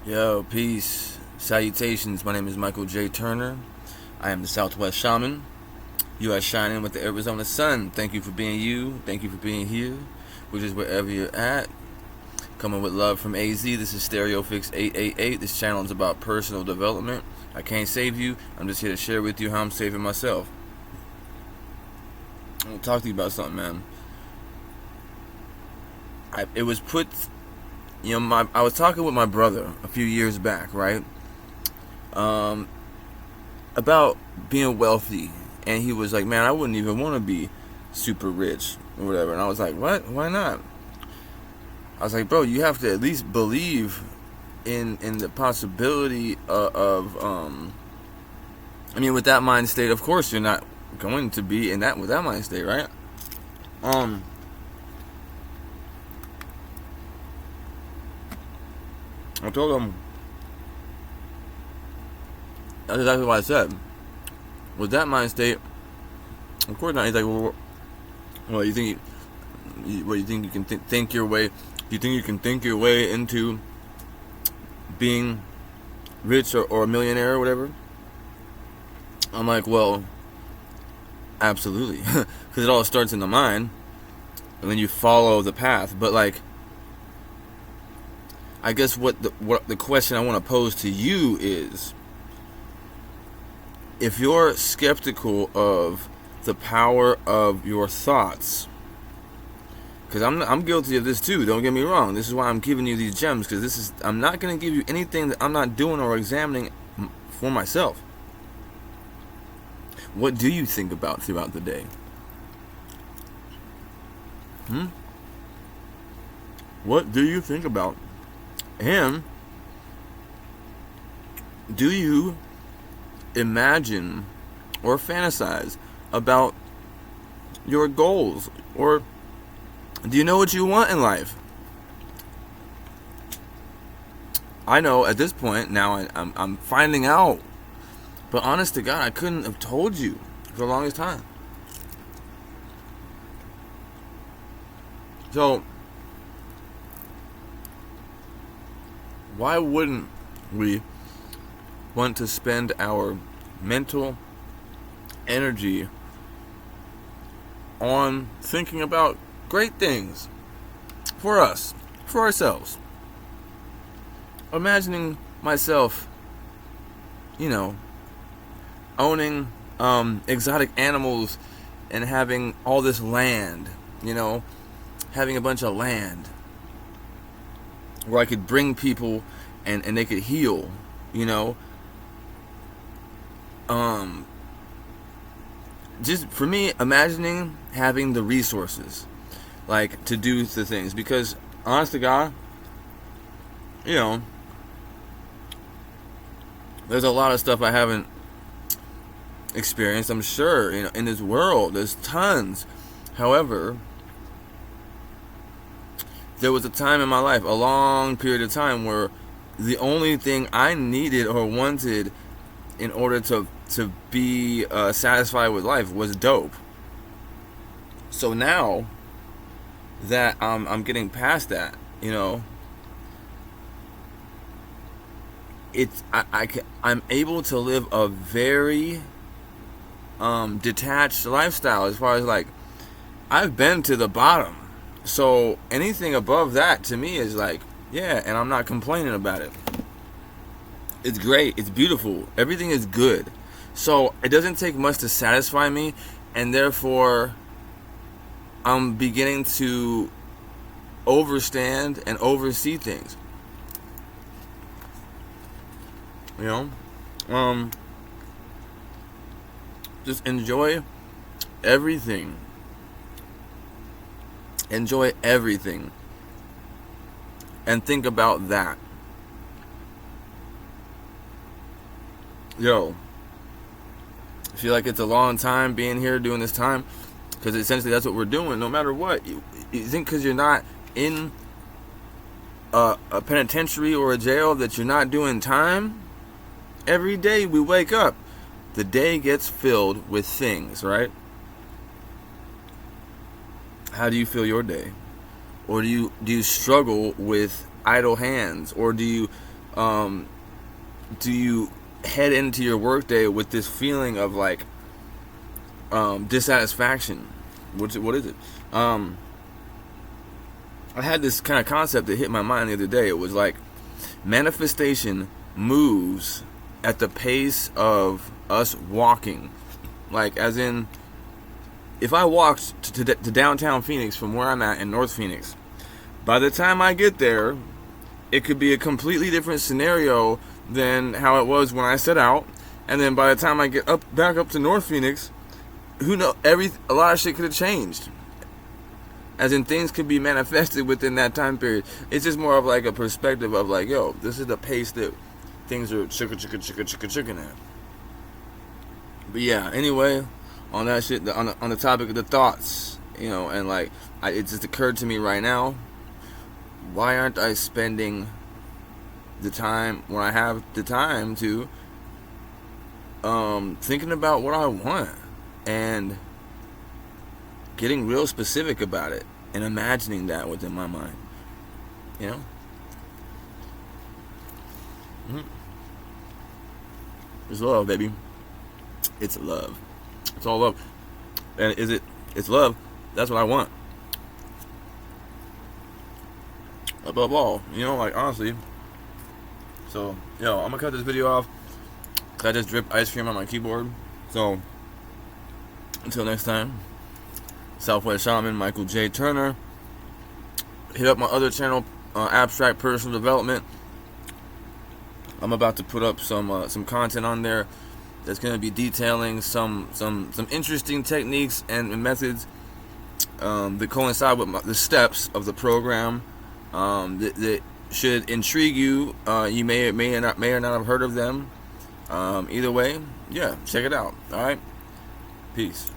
Yo, peace, salutations. My name is Michael J. Turner. I am the Southwest Shaman. You are shining with the Arizona sun. Thank you for being you. Thank you for being here, which is wherever you're at. Coming with love from AZ. This is StereoPHX 888. This channel is about personal development. I can't save you. I'm just here to share with you how I'm saving myself. I'm gonna talk to you about something, man. It was put. I was talking with my brother a few years back, right? About being wealthy, and he was like, "Man, I wouldn't even want to be super rich or whatever." And I was like, "What? Why not?" I was like, "Bro, you have to at least believe in the possibility of with that mind state. Of course, you're not going to be in that with that mind state, right?" I told him that's exactly what I said. With that mind state, of course not. He's like, "Well, you think you can think your way? Do you think you can think your way into being rich or a millionaire or whatever?" I'm like, "Well, absolutely," because it all starts in the mind, and then you follow the path. But like, I guess what the question I want to pose to you is, if you're skeptical of the power of your thoughts, because I'm guilty of this too, don't get me wrong. This is why I'm giving you these gems, because I'm not going to give you anything that I'm not doing or examining for myself. What do you think about throughout the day? What do you think about? And do you imagine or fantasize about your goals? Or do you know what you want in life? I know at this point now I'm finding out. But honest to God, I couldn't have told you for the longest time. So why wouldn't we want to spend our mental energy on thinking about great things for us, for ourselves? Imagining myself, owning exotic animals and having all this land, having a bunch of land where I could bring people and they could heal, just for me, imagining having the resources, like, to do the things, because honest to God, there's a lot of stuff I haven't experienced. I'm sure, in this world, there's tons. However, there was a time in my life, a long period of time, where the only thing I needed or wanted in order to be satisfied with life was dope. So now that I'm getting past that, I'm able to live a very detached lifestyle, as far as, like, I've been to the bottom. So anything above that to me is like, yeah, and I'm not complaining about it. It's great. It's beautiful. Everything is good. So it doesn't take much to satisfy me, and therefore I'm beginning to overstand and oversee things. Just enjoy everything. Enjoy everything. And think about that. I feel like it's a long time being here doing this time, because essentially that's what we're doing no matter what. You think because you're not in a penitentiary or a jail that you're not doing time? Every day we wake up, the day gets filled with things, right? How do you feel your day? Or do you struggle with idle hands? Or do you do you head into your workday with this feeling of like dissatisfaction? What is it? I had this kind of concept that hit my mind the other day. It was like manifestation moves at the pace of us walking. Like, as in, if I walked to downtown Phoenix from where I'm at in North Phoenix, by the time I get there, it could be a completely different scenario than how it was when I set out. And then by the time I get back up to North Phoenix, who knows? A lot of shit could have changed. As in, things could be manifested within that time period. It's just more of like a perspective of like, yo, this is the pace that things are chicken at. But yeah, anyway, on that shit, on the topic of the thoughts, you know, and like, it just occurred to me right now, why aren't I spending the time when I have the time to thinking about what I want and getting real specific about it and imagining that within my mind, you know? It's love, baby. It's love. It's all love. And it's love. That's what I want. Above all, you know, like, honestly. So, yo, I'm gonna cut this video off, 'cause I just dripped ice cream on my keyboard. So, until next time, Southwest Shaman, Michael J. Turner. Hit up my other channel, Abstract Personal Development. I'm about to put up some content on there that's going to be detailing some interesting techniques and methods that coincide with the steps of the program that should intrigue you. You may or not have heard of them. Either way, yeah, check it out. All right, peace.